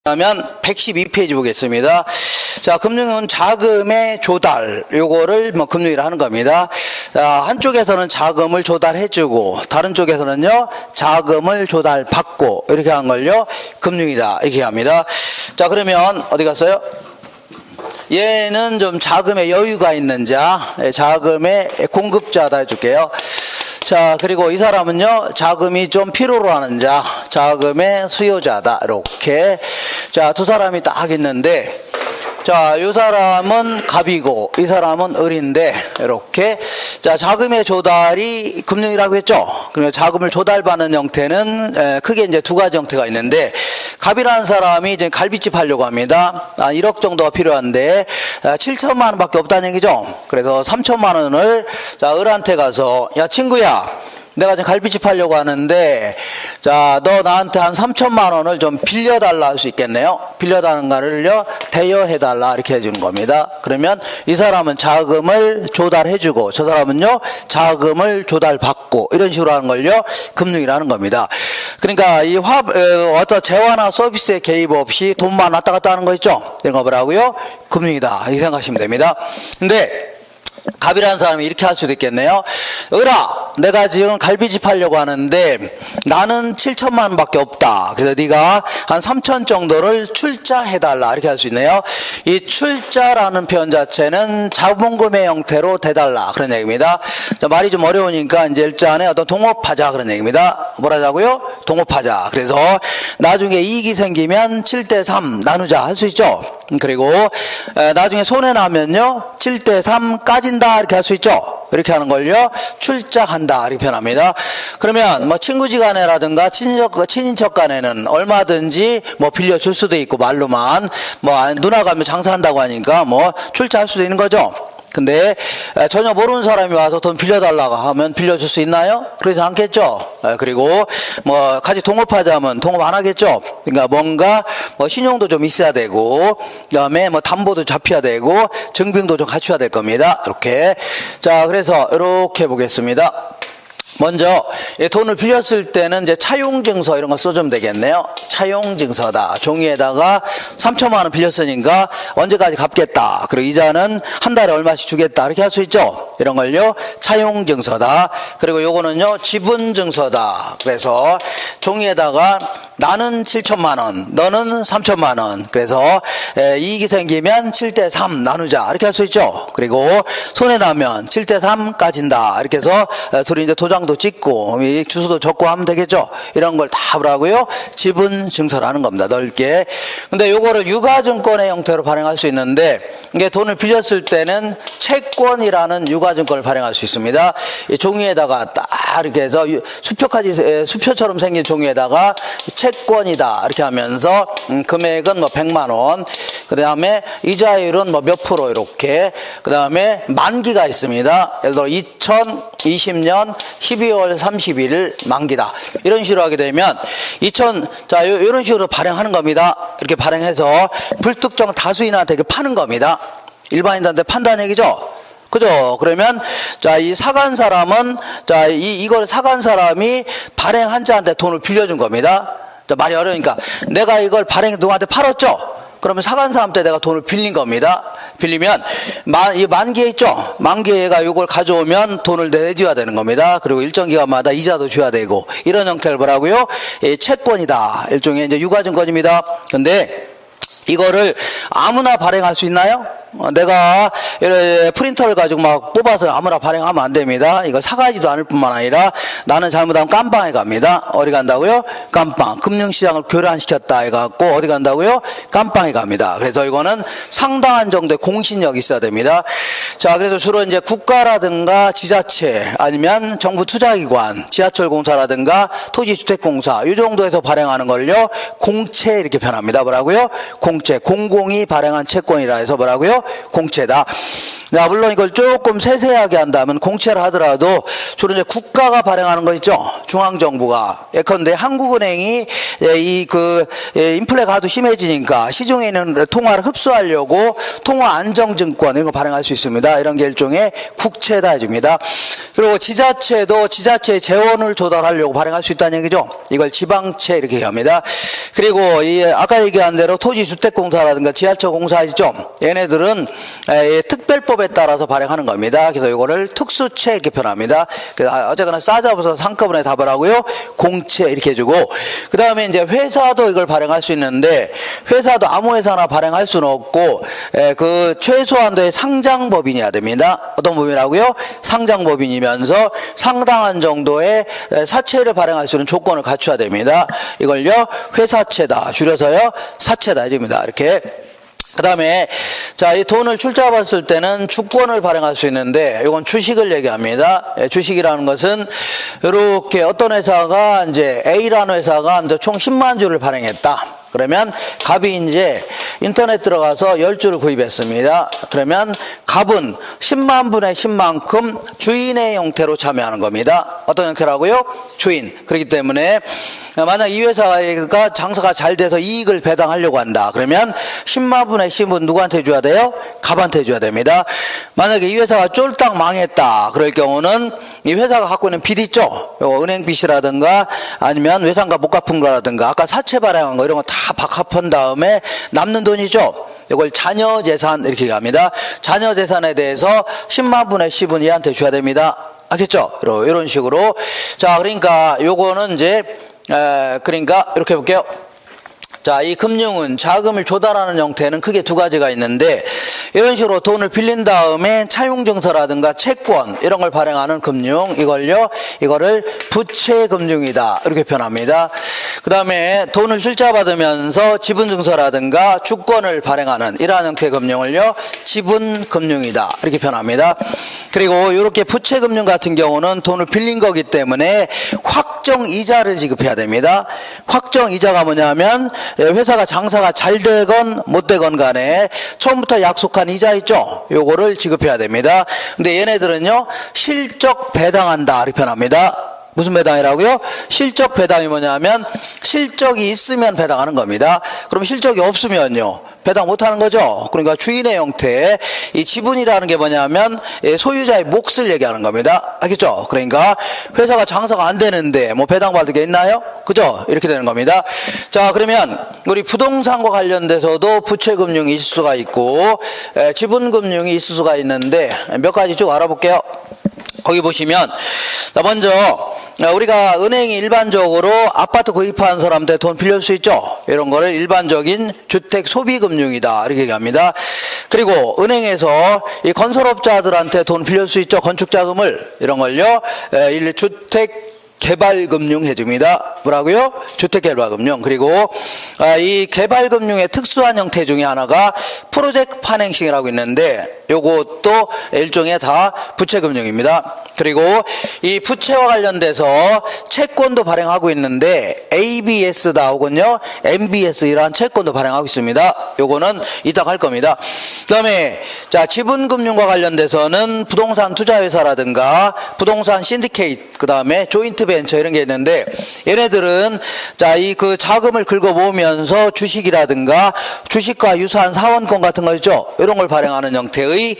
그러면 112페이지 보겠습니다. 자, 금융은 자금의 조달, 요거를 뭐 금융이라 하는 겁니다. 한쪽에서는 자금을 조달해주고, 다른 쪽에서는요, 자금을 조달받고, 이렇게 한 걸요, 금융이다. 이렇게 합니다. 자, 그러면, 어디 갔어요? 얘는 좀 자금의 여유가 있는 자, 자금의 공급자다 해줄게요. 자, 그리고 이 사람은요, 자금이 좀 필요로 하는 자, 자금의 수요자다. 이렇게. 자, 두 사람이 딱 있는데, 자, 이 사람은 갑이고, 이 사람은 을인데, 이렇게. 자, 자금의 조달이 금융이라고 했죠? 그러니까 자금을 조달받는 형태는 크게 이제 두 가지 형태가 있는데, 갑이라는 사람이 이제 갈비집 하려고 합니다. 1억 정도가 필요한데, 7천만 원밖에 없다는 얘기죠? 그래서 3천만 원을, 자, 을한테 가서, 야, 친구야, 내가 지금 갈비집 하려고 하는데, 자, 너 나한테 한 3천만 원을 좀 빌려달라 할 수 있겠네요? 빌려달라는 거를요, 대여해달라, 이렇게 해주는 겁니다. 그러면 이 사람은 자금을 조달해주고, 저 사람은요, 자금을 조달받고, 이런 식으로 하는 걸요, 금융이라는 겁니다. 그러니까 이 어떤 재화나 서비스에 개입 없이 돈만 왔다 갔다 하는 거 있죠? 이런 거 뭐라고요? 금융이다. 이렇게 생각하시면 됩니다. 근데, 갑이라는 사람이 이렇게 할 수도 있겠네요. 을아, 내가 지금 갈비집 하려고 하는데 나는 7천만 원밖에 없다. 그래서 네가 한 3천 정도를 출자해달라. 이렇게 할 수 있네요. 이 출자라는 표현 자체는 자본금의 형태로 대달라. 그런 얘기입니다. 자, 말이 좀 어려우니까 이제 일단에 어떤 동업하자. 그런 얘기입니다. 뭐라자고요? 동업하자. 그래서 나중에 이익이 생기면 7대3 나누자 할 수 있죠. 그리고 나중에 손해나면요 7대3 까진다 이렇게 할 수 있죠. 이렇게 하는 걸요 출자한다 이렇게 표현합니다. 그러면 뭐 친구지간에라든가 친인척 간에는 얼마든지 뭐 빌려줄 수도 있고, 말로만 뭐 누나가 장사한다고 하니까 뭐 출자할 수도 있는 거죠. 근데 전혀 모르는 사람이 와서 돈 빌려달라고 하면 빌려줄 수 있나요? 그러지 않겠죠. 그리고 뭐 같이 동업하자면 동업 안 하겠죠. 그러니까 뭔가 뭐 신용도 좀 있어야 되고, 그다음에 뭐 담보도 잡혀야 되고, 증빙도 좀 갖춰야 될 겁니다. 이렇게. 자, 그래서 이렇게 보겠습니다. 먼저 돈을 빌렸을 때는 이제 차용증서 이런 거 써주면 되겠네요. 차용증서다. 종이에다가 3천만 원 빌렸으니까 언제까지 갚겠다. 그리고 이자는 한 달에 얼마씩 주겠다. 이렇게 할 수 있죠. 이런 걸요 차용증서다. 그리고 요거는요 지분증서다. 그래서 종이에다가 나는 7천만 원, 너는 3천만 원. 그래서 이익이 생기면 7대3 나누자. 이렇게 할 수 있죠. 그리고 손해나면 7대3 까진다. 이렇게 해서 둘이 이제 도장도 찍고 주소도 적고 하면 되겠죠. 이런 걸 다 뭐라고요? 지분증서라는 겁니다. 넓게. 근데 요거를 유가증권의 형태로 발행할 수 있는데, 이게 돈을 빌렸을 때는 채권이라는 유가증권을 발행할 수 있습니다. 이 종이에다가 딱 이렇게 해서 수표처럼 생긴 종이에다가 채권이다 이렇게 하면서 금액은 뭐 100만 원, 그 다음에 이자율은 뭐 몇 프로 이렇게, 그 다음에 만기가 있습니다. 예를 들어 2020년 12월 31일 만기다. 이런 식으로 하게 되면 자, 이런 식으로 발행하는 겁니다. 이렇게 발행해서 불특정 다수인한테 파는 겁니다. 일반인들한테 판다는 얘기죠. 그죠? 그러면, 자, 이 사간 사람은, 자, 이걸 사간 사람이 발행한 자한테 돈을 빌려준 겁니다. 자, 말이 어려우니까. 내가 이걸 누구한테 팔았죠? 그러면 사간 사람한테 내가 돈을 빌린 겁니다. 빌리면, 이 만기에 있죠? 만기에가 이걸 가져오면 돈을 내줘야 되는 겁니다. 그리고 일정 기간마다 이자도 줘야 되고, 이런 형태를 뭐라고요? 채권이다. 일종의 이제 유가증권입니다. 근데, 이거를 아무나 발행할 수 있나요? 내가 프린터를 가지고 막 뽑아서 아무나 발행하면 안 됩니다. 이거 사가지도 않을 뿐만 아니라 나는 잘못하면 깜빵에 갑니다. 어디 간다고요? 깜빵. 금융시장을 교란시켰다 해갖고 어디 간다고요? 깜빵에 갑니다. 그래서 이거는 상당한 정도의 공신력이 있어야 됩니다. 자, 그래서 주로 이제 국가라든가 지자체 아니면 정부 투자기관, 지하철공사라든가 토지주택공사 이 정도에서 발행하는 걸요 공채 이렇게 표현합니다. 뭐라고요? 공채. 공공이 발행한 채권이라 해서 뭐라고요? 뭐예요? 공채다. 자, 물론 이걸 조금 세세하게 한다면 공채를 하더라도 주로 이제 국가가 발행하는 거 있죠? 중앙정부가. 예컨대 한국은행이 인플레가 하도 심해지니까 시중에 있는 통화를 흡수하려고 통화안정증권 이런 거 발행할 수 있습니다. 이런 게 일종의 국채다 해줍니다. 그리고 지자체도 지자체의 재원을 조달하려고 발행할 수 있다는 얘기죠. 이걸 지방채 이렇게 얘기합니다. 그리고 아까 얘기한 대로 토지주택공사라든가 지하철공사 있죠. 얘네들은 특별법에 따라서 발행하는 겁니다. 그래서 이거를 특수채 이렇게 표현합니다. 그래서 어쨌거나 싸잡아서 한꺼번에 답을 하고요. 공채 이렇게 해주고, 그 다음에 이제 회사도 이걸 발행할 수 있는데, 회사도 아무 회사나 발행할 수는 없고, 그 최소한도의 상장법인이어야 됩니다. 어떤 법인이라고요? 상장법인이면서 상당한 정도의 사채를 발행할 수 있는 조건을 갖춰야 됩니다. 이걸요, 회사채다. 줄여서요, 사채다 해줍니다. 이렇게. 그 다음에, 자, 이 돈을 출자받았을 때는 주권을 발행할 수 있는데, 이건 주식을 얘기합니다. 주식이라는 것은, 이렇게 어떤 회사가, 이제 A라는 회사가 이제 총 10만 주를 발행했다. 그러면 갑이 이제 인터넷 들어가서 10주를 구입했습니다. 그러면 갑은 10만 분의 10만큼 주인의 형태로 참여하는 겁니다. 어떤 형태라고요? 주인. 그렇기 때문에 만약 이 회사가 장사가 잘 돼서 이익을 배당하려고 한다. 그러면 10만 분의 10은 누구한테 줘야 돼요? 갑한테 줘야 됩니다. 만약에 이 회사가 쫄딱 망했다. 그럴 경우는 이 회사가 갖고 있는 빚 있죠? 은행 빚이라든가 아니면 외상가 못 갚은 거라든가 아까 사채 발행한 거 이런 거 다 박합한 다음에 남는 돈이죠? 이걸 자녀재산 이렇게 얘기합니다. 자녀재산에 대해서 10만 분의 10은 얘한테 줘야 됩니다. 알겠죠? 이런 식으로. 자, 그러니까 요거는 이제 그러니까 이렇게 해볼게요. 자, 이 금융은 자금을 조달하는 형태는 크게 두 가지가 있는데, 이런 식으로 돈을 빌린 다음에 차용증서라든가 채권 이런 걸 발행하는 금융, 이거를 부채금융이다 이렇게 표현합니다. 그 다음에 돈을 출자받으면서 지분증서라든가 주권을 발행하는 이러한 형태의 금융을요, 지분금융이다 이렇게 표현합니다. 그리고 이렇게 부채금융 같은 경우는 돈을 빌린 거기 때문에 확정이자를 지급해야 됩니다. 확정이자가 뭐냐면 회사가 장사가 잘 되건 못 되건 간에 처음부터 약속한 이자 있죠? 요거를 지급해야 됩니다. 근데 얘네들은요, 실적 배당한다 이렇게 표현합니다. 무슨 배당이라고요? 실적 배당이 뭐냐면 실적이 있으면 배당하는 겁니다. 그럼 실적이 없으면요, 배당 못하는 거죠. 그러니까 주인의 형태, 이 지분이라는 게 뭐냐면 소유자의 몫을 얘기하는 겁니다. 알겠죠? 그러니까 회사가 장사가 안 되는데 뭐 배당 받을 게 있나요? 그죠? 이렇게 되는 겁니다. 자, 그러면 우리 부동산과 관련돼서도 부채금융이 있을 수가 있고 지분금융이 있을 수가 있는데 몇 가지 쭉 알아볼게요. 거기 보시면 먼저 우리가 은행이 일반적으로 아파트 구입하는 사람한테 돈 빌릴 수 있죠. 이런 거를 일반적인 주택 소비금융이다 이렇게 얘기합니다. 그리고 은행에서 이 건설업자들한테 돈 빌릴 수 있죠. 건축자금을. 이런 걸요, 주택 개발금융 해줍니다. 뭐라고요? 주택개발금융. 그리고 이 개발금융의 특수한 형태 중에 하나가 프로젝트 파이낸싱이라고 있는데 요것도 일종의 다 부채금융입니다. 그리고 이 부채와 관련돼서 채권도 발행하고 있는데 ABS 나오군요. MBS 이러한 채권도 발행하고 있습니다. 요거는 이따 갈 겁니다. 그 다음에 자, 지분금융과 관련돼서는 부동산 투자회사라든가 부동산 신디케이트, 그 다음에 조인트 벤처 이런 게 있는데 얘네들은 자, 이 그 자금을 긁어 모으면서 주식이라든가 주식과 유사한 사원권 같은 거 있죠. 이런 걸 발행하는 형태의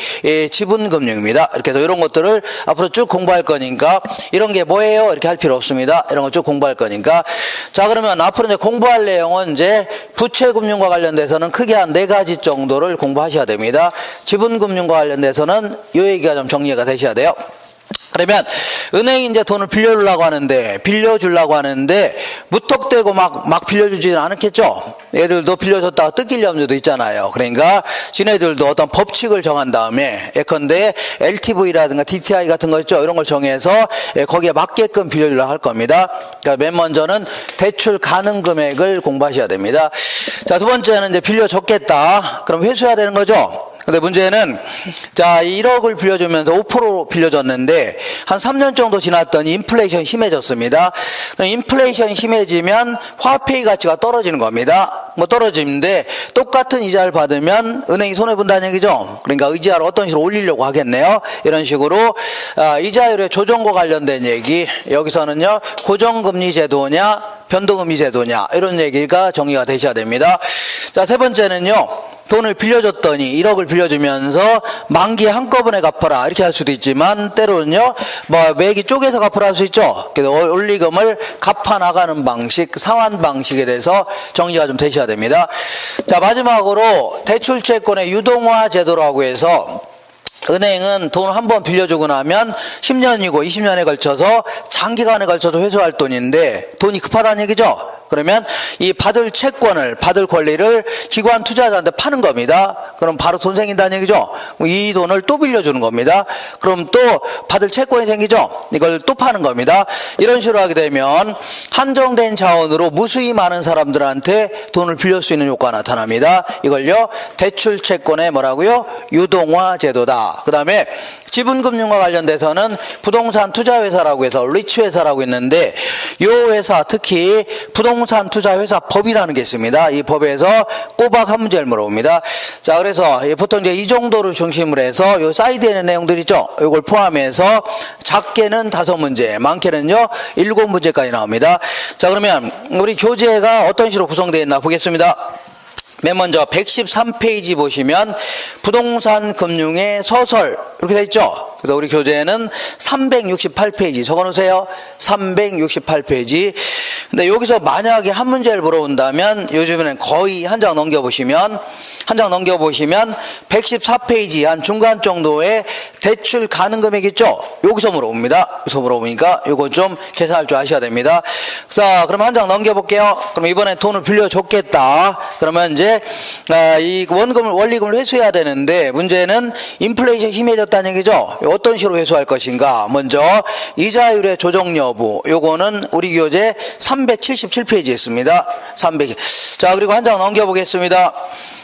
지분금융입니다. 이렇게 해서 이런 것들을 앞으로 쭉 공부할 거니까 이런 게 뭐예요? 이렇게 할 필요 없습니다. 이런 거 쭉 공부할 거니까. 자, 그러면 앞으로 이제 공부할 내용은 이제 부채금융과 관련돼서는 크게 한 4가지 정도를 공부하셔야 됩니다. 지분금융과 관련돼서는 이 얘기가 좀 정리가 되셔야 돼요. 그러면 은행이 이제 돈을 빌려주려고 하는데 무턱대고 막 빌려주지는 않겠죠. 얘들도 빌려줬다가 뜯길 염려도 있잖아요. 그러니까 지네들도 어떤 법칙을 정한 다음에 예컨대 LTV라든가 DTI 같은 거 있죠. 이런 걸 정해서 거기에 맞게끔 빌려주려고 할 겁니다. 그러니까 맨 먼저는 대출 가능 금액을 공부하셔야 됩니다. 자, 두 번째는 이제 빌려줬겠다. 그럼 회수해야 되는 거죠. 근데 문제는 자 1억을 빌려주면서 5% 빌려줬는데 한 3년 정도 지났더니 인플레이션 심해졌습니다. 인플레이션 심해지면 화폐의 가치가 떨어지는 겁니다. 뭐 떨어지는데 똑같은 이자를 받으면 은행이 손해본다는 얘기죠. 그러니까 이자를 어떤 식으로 올리려고 하겠네요. 이런 식으로 이자율의 조정과 관련된 얘기, 여기서는요 고정금리 제도냐 변동금리 제도냐 이런 얘기가 정리가 되셔야 됩니다. 자, 세 번째는요, 돈을 빌려줬더니 1억을 빌려주면서 만기에 한꺼번에 갚아라 이렇게 할 수도 있지만 때로는요 뭐 매기 쪼개서 갚아라 할 수 있죠. 그래서 원리금을 갚아 나가는 방식, 상환 방식에 대해서 정리가 좀 되셔야 됩니다. 자, 마지막으로 대출채권의 유동화 제도라고 해서 은행은 돈 한 번 빌려주고 나면 10년이고 20년에 걸쳐서 장기간에 걸쳐서 회수할 돈인데 돈이 급하다는 얘기죠. 그러면 이 받을 채권을, 받을 권리를 기관 투자자한테 파는 겁니다. 그럼 바로 돈 생긴다는 얘기죠. 이 돈을 또 빌려주는 겁니다. 그럼 또 받을 채권이 생기죠. 이걸 또 파는 겁니다. 이런 식으로 하게 되면 한정된 자원으로 무수히 많은 사람들한테 돈을 빌릴 수 있는 효과가 나타납니다. 이걸요 대출 채권의 뭐라고요? 유동화 제도다. 그 다음에 지분금융과 관련돼서는 부동산 투자회사라고 해서 리츠회사라고 있는데 이 회사 특히 부동산 투자회사 법이라는 게 있습니다. 이 법에서 꼬박 한 문제를 물어봅니다. 자, 그래서 보통 이제 이 정도를 중심으로 해서 요 사이드에 있는 내용들 있죠. 이걸 포함해서 작게는 5문제, 많게는요 7문제까지 나옵니다. 자, 그러면 우리 교재가 어떤 식으로 구성되어 있나 보겠습니다. 맨 먼저 113페이지 보시면 부동산 금융의 서설 이렇게 돼 있죠. 그래서 우리 교재에는 368페이지 적어놓으세요. 368페이지. 근데 여기서 만약에 한 문제를 물어본다면 요즘에는 거의 한 장 넘겨보시면 114페이지 한 중간 정도의 대출 가능 금액 있죠? 여기서 물어봅니다. 여기서 물어보니까 이거 좀 계산할 줄 아셔야 됩니다. 자, 그럼 한 장 넘겨볼게요. 그럼 이번에 돈을 빌려줬겠다. 그러면 이제 이 원리금을 회수해야 되는데 문제는 인플레이션 심해졌다는 얘기죠. 어떤 식으로 회수할 것인가. 먼저 이자율의 조정 여부. 요거는 우리 교재 377페이지에 있습니다. 300. 자, 그리고 한 장 넘겨보겠습니다.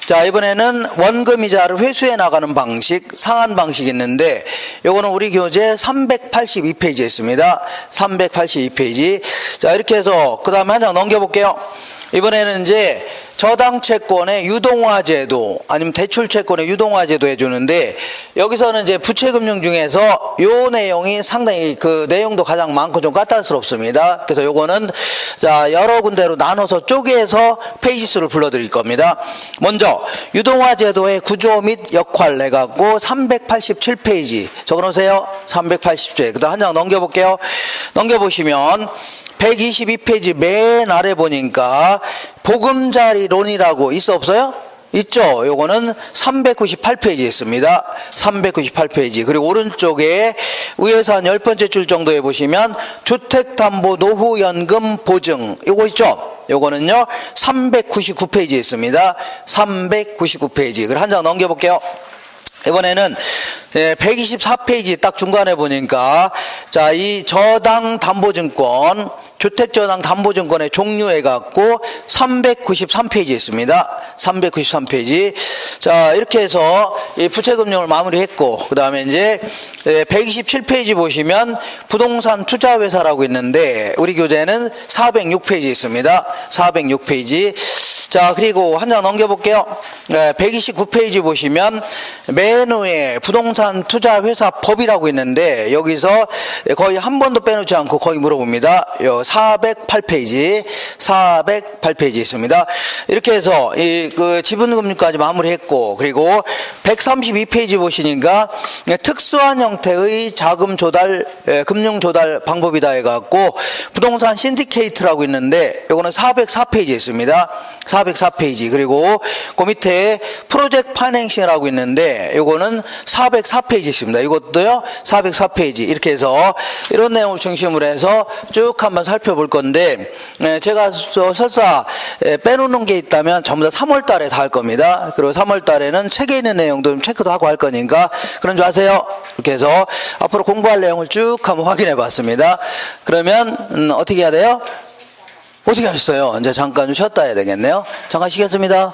자, 이번에는 원금이자를 회수해 나가는 방식, 상환 방식이 있는데 요거는 우리 교재 382페이지에 있습니다. 382페이지. 자, 이렇게 해서 그 다음에 한 장 넘겨볼게요. 이번에는 이제 저당 채권의 유동화 제도 아니면 대출 채권의 유동화 제도 해주는데 여기서는 이제 부채금융 중에서 요 내용이 상당히 그 내용도 가장 많고 좀 까탈스럽습니다. 그래서 요거는 자 여러 군데로 나눠서 쪼개서 페이지 수를 불러드릴 겁니다. 먼저 유동화 제도의 구조 및 역할 해갖고 387페이지 적어놓으세요. 387. 그다음 한 장 넘겨볼게요. 넘겨보시면 122페이지 맨 아래 보니까 보금자리론이라고 있어 없어요? 있죠. 요거는 398페이지에 있습니다. 398페이지. 그리고 오른쪽에 위에서 한 10번째 줄 정도에 보시면 주택담보노후연금 보증 요거 있죠. 요거는요 399페이지에 있습니다. 399페이지. 그리고 한 장 넘겨볼게요. 이번에는 124페이지 딱 중간에 보니까 자, 이 저당 담보증권 주택저당 담보증권의 종류해갖고 393페이지에 있습니다. 393페이지. 자, 이렇게 해서 이 부채금융을 마무리했고, 그 다음에 이제 127페이지 보시면 부동산 투자회사라고 있는데, 우리 교재는 406페이지에 있습니다. 406페이지. 자, 그리고 한 장 넘겨볼게요. 129페이지 보시면 맨 위에 부동산 투자회사 법이라고 있는데, 여기서 거의 한 번도 빼놓지 않고 거의 물어봅니다. 408페이지, 408페이지 있습니다. 이렇게 해서 그 지분금융까지 마무리했고, 그리고 132페이지 보시니까 특수한 형태의 자금 조달, 금융 조달 방법이다 해갖고 부동산 신디케이트라고 있는데, 요거는 404페이지에 있습니다. 404페이지. 그리고 그 밑에 프로젝트 파이낸싱이라고 있는데 요거는 404페이지 있습니다. 이것도요 404페이지. 이렇게 해서 이런 내용을 중심으로 해서 쭉 한번 살펴볼 건데 제가 설사 빼놓는 게 있다면 전부 다 3월 달에 다 할 겁니다. 그리고 3월 달에는 책에 있는 내용도 좀 체크도 하고 할 거니까 그런 줄 아세요? 이렇게 해서 앞으로 공부할 내용을 쭉 한번 확인해 봤습니다. 그러면 어떻게 해야 돼요? 어떻게 하셨어요? 이제 잠깐 좀 쉬었다 해야 되겠네요. 잠깐 쉬겠습니다.